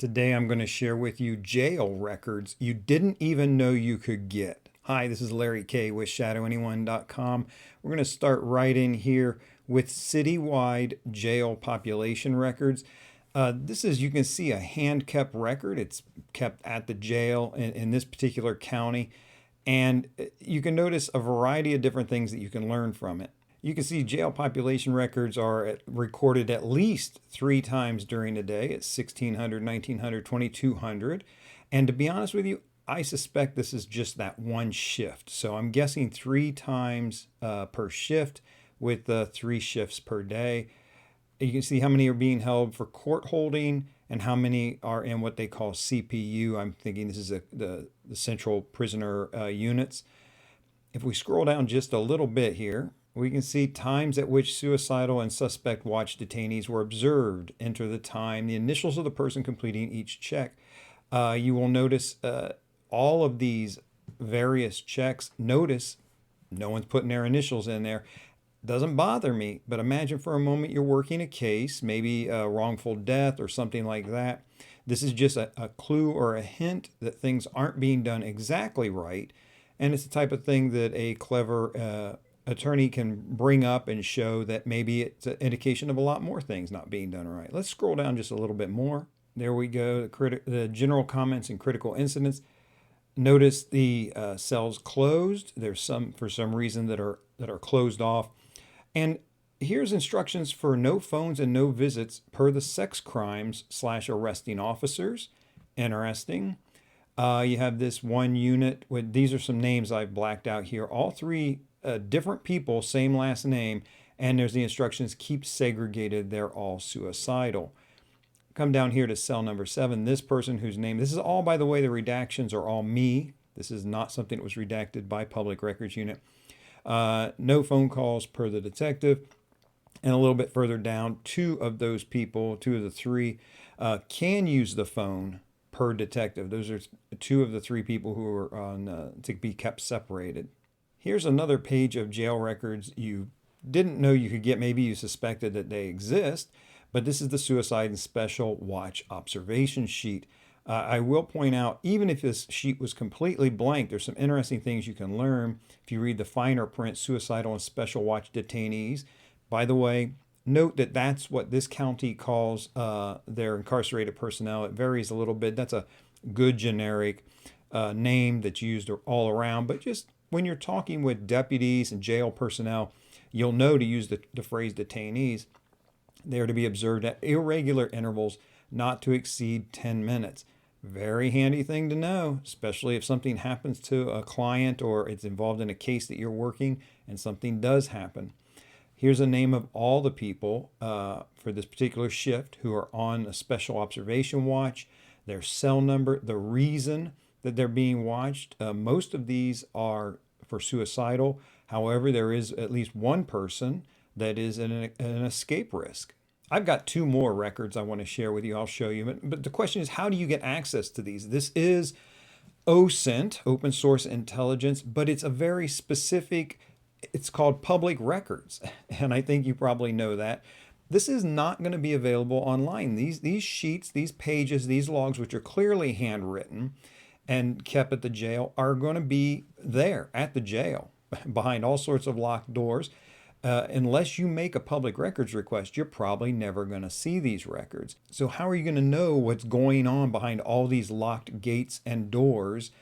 Today I'm going to share with you jail records you didn't even know you could get. Hi, this is Larry Kaye with ShadowAnyone.com. We're going to start right in here with citywide jail population records. This is, you can see, a hand-kept record. It's kept at the jail in this particular county. And you can notice a variety of different things that you can learn from it. You can see jail population records are recorded at least 3 times during the day. It's 1600, 1900, 2200. And to be honest with you, I suspect this is just that one shift. So I'm guessing 3 times per shift with 3 shifts per day. You can see how many are being held for court holding and how many are in what they call CPU. I'm thinking this is the central prisoner units. If we scroll down just a little bit here, we can see times at which suicidal and suspect watch detainees were observed. Enter the time, the initials of the person completing each check. You will notice all of these various checks. Notice no one's putting their initials in there. Doesn't bother me, but imagine for a moment you're working a case, maybe a wrongful death or something like that. This is just a clue or a hint that things aren't being done exactly right. And it's the type of thing that a clever attorney can bring up and show that maybe it's an indication of a lot more things not being done right. Let's scroll down just a little bit more. There we go, the general comments and critical incidents. Notice the cells closed. There's some, for some reason, that are closed off. And here's instructions for no phones and no visits per the sex crimes / arresting officers. Interesting. You have this one unit with, these are some names I've blacked out here. All 3 different people, same last name, and there's the instructions, keep segregated, they're all suicidal. Come down here to cell number 7. This person whose name, this is all, by the way, the redactions are all me. This is not something that was redacted by Public Records Unit. No phone calls per the detective. And a little bit further down, 2 of those people, 2 of the 3, can use the phone per detective. Those are 2 of the 3 people who are on to be kept separated. Here's another page of jail records you didn't know you could get. Maybe you suspected that they exist, but this is the Suicide and Special Watch Observation Sheet. I will point out, even if this sheet was completely blank, there's some interesting things you can learn if you read the finer print, Suicidal and Special Watch Detainees. By the way, note that that's what this county calls their incarcerated personnel. It varies a little bit. That's a good generic name that's used all around, but just when you're talking with deputies and jail personnel, you'll know to use the phrase detainees. They are to be observed at irregular intervals, not to exceed 10 minutes. Very handy thing to know, especially if something happens to a client or it's involved in a case that you're working and something does happen. Here's a name of all the people for this particular shift who are on a special observation watch, their cell number, the reason that they're being watched. Most of these are for suicidal. However, there is at least one person that is an escape risk. I've got 2 more records I want to share with you. I'll show you. But the question is, how do you get access to these? This is OSINT, Open Source Intelligence, but it's a very specific, it's called public records. And I think you probably know that. This is not going to be available online. These sheets, these pages, these logs, which are clearly handwritten and kept at the jail, are going to be there at the jail behind all sorts of locked doors. Unless you make a public records request, you're probably never going to see these records. So how are you going to know what's going on behind all these locked gates and doors?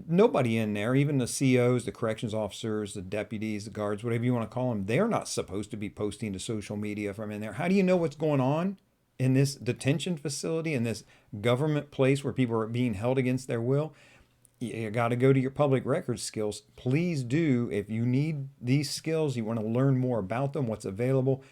Nobody in there, even the COs, the corrections officers, the deputies, the guards, whatever you want to call them, they're not supposed to be posting to social media from in there. How do you know what's going on in this detention facility, in this government place where people are being held against their will? You got to go to your public records skills. Please do. If you need these skills, you want to learn more about them, what's available,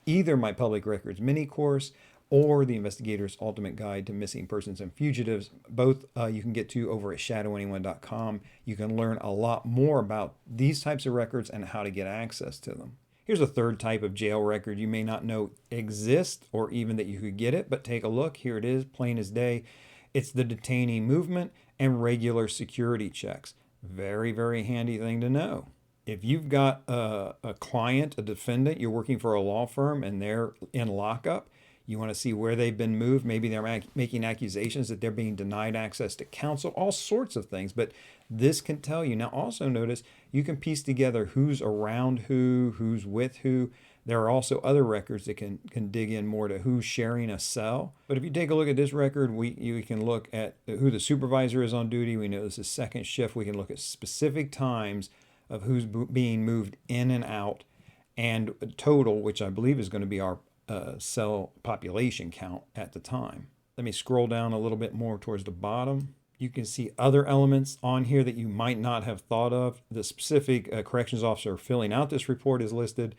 either my public records mini course or the Investigator's Ultimate Guide to Missing Persons and Fugitives. Both you can get to over at ShadowAnyone.com. You can learn a lot more about these types of records and how to get access to them. Here's a third type of jail record you may not know exists or even that you could get it, but take a look. Here it is, plain as day. It's the detainee movement and regular security checks. Very, very handy thing to know. If you've got a client, a defendant, you're working for a law firm and they're in lockup, You want to see where they've been moved. Maybe they're making accusations that they're being denied access to counsel, all sorts of things. But this can tell you. Now, also notice you can piece together who's around who's with who. There are also other records that can dig in more to who's sharing a cell. But if you take a look at this record, we can look at who the supervisor is on duty. We know this is second shift. We can look at specific times of who's being moved in and out, and total, which I believe is going to be our cell population count at the time. Let me scroll down a little bit more towards the bottom. You can see other elements on here that you might not have thought of. The specific corrections officer filling out this report is listed,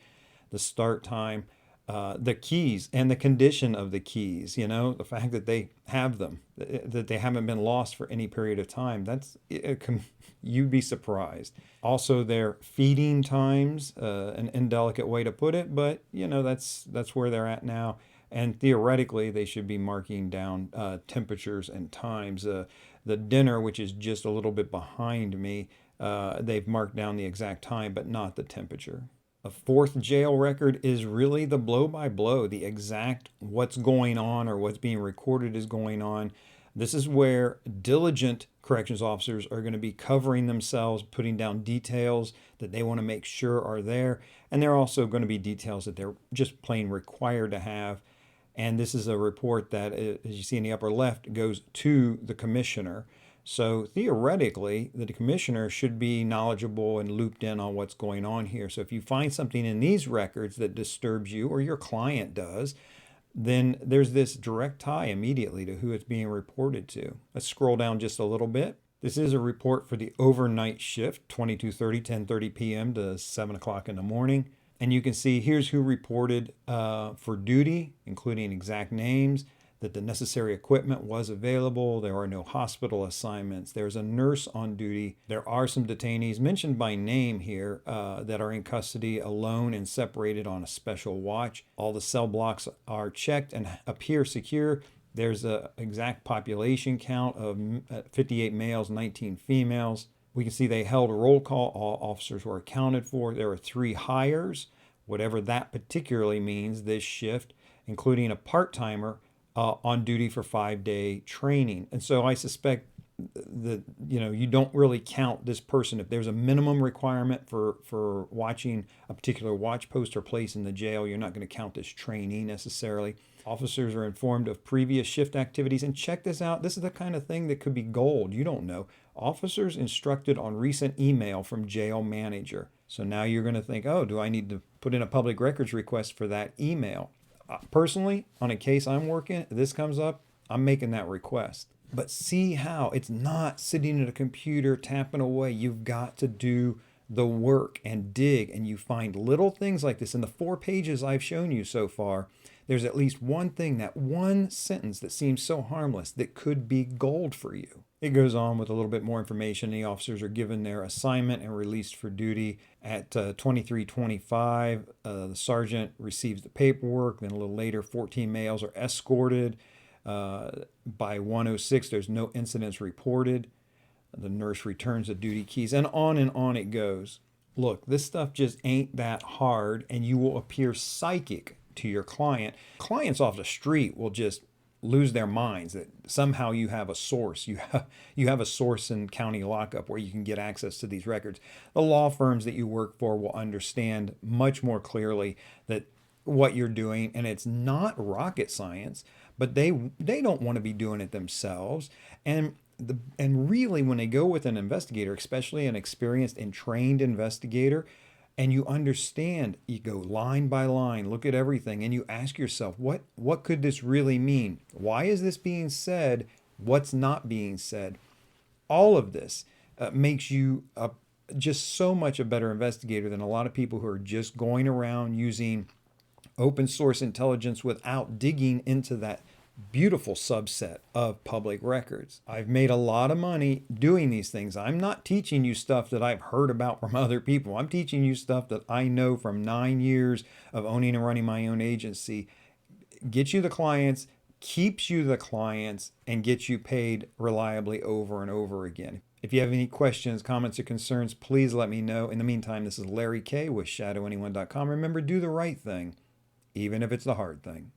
the start time, the keys and the condition of the keys, the fact that they have them, that they haven't been lost for any period of time. You'd be surprised. Also, their feeding times, an indelicate way to put it, but that's where they're at now. And theoretically, they should be marking down temperatures and times. The dinner, which is just a little bit behind me, they've marked down the exact time, but not the temperature. A fourth jail record is really the blow-by-blow, the exact what's going on or what's being recorded is going on. This is where diligent corrections officers are going to be covering themselves, putting down details that they want to make sure are there. And there are also going to be details that they're just plain required to have. And this is a report that, as you see in the upper left, goes to the commissioner. So theoretically, the commissioner should be knowledgeable and looped in on what's going on here. So if you find something in these records that disturbs you or your client does, then there's this direct tie immediately to who it's being reported to. Let's scroll down just a little bit. This is a report for the overnight shift, 22:30, 10:30 p.m. to 7 o'clock in the morning. And you can see here's who reported for duty, including exact names, that the necessary equipment was available. There are no hospital assignments. There's a nurse on duty. There are some detainees mentioned by name here that are in custody alone and separated on a special watch. All the cell blocks are checked and appear secure. There's an exact population count of 58 males, 19 females. We can see they held a roll call. All officers were accounted for. There are 3 hires, whatever that particularly means, this shift, including a part-timer on duty for 5-day training. And so I suspect that, you don't really count this person. If there's a minimum requirement for watching a particular watch post or place in the jail, you're not going to count this trainee necessarily. Officers are informed of previous shift activities. And check this out. This is the kind of thing that could be gold. You don't know. Officers instructed on recent email from jail manager. So now you're going to think, oh, do I need to put in a public records request for that email? Personally, on a case I'm working, if this comes up, I'm making that request. But see how it's not sitting at a computer tapping away. You've got to do the work and dig, and you find little things like this. In the 4 pages I've shown you so far, there's at least one thing, that one sentence that seems so harmless that could be gold for you. It goes on with a little bit more information. The officers are given their assignment and released for duty at 23:25. The sergeant receives the paperwork. Then a little later, 14 males are escorted. By 1:06, there's no incidents reported. The nurse returns the duty keys, and on it goes. Look, this stuff just ain't that hard, and you will appear psychic to your client. Clients off the street will just lose their minds that somehow you have a source. You have a source in county lockup where you can get access to these records. The law firms that you work for will understand much more clearly that what you're doing, and it's not rocket science, but they don't want to be doing it themselves. And really, when they go with an investigator, especially an experienced and trained investigator, and you understand, you go line by line, look at everything, and you ask yourself, what could this really mean? Why is this being said? What's not being said? All of this makes you just so much a better investigator than a lot of people who are just going around using open source intelligence without digging into that beautiful subset of public records. I've made a lot of money doing these things. I'm not teaching you stuff that I've heard about from other people. I'm teaching you stuff that I know from 9 years of owning and running my own agency. Gets you the clients, keeps you the clients, and gets you paid reliably over and over again. If you have any questions, comments, or concerns, please let me know. In the meantime, this is Larry Kaye with ShadowAnyone.com. Remember, do the right thing, even if it's the hard thing.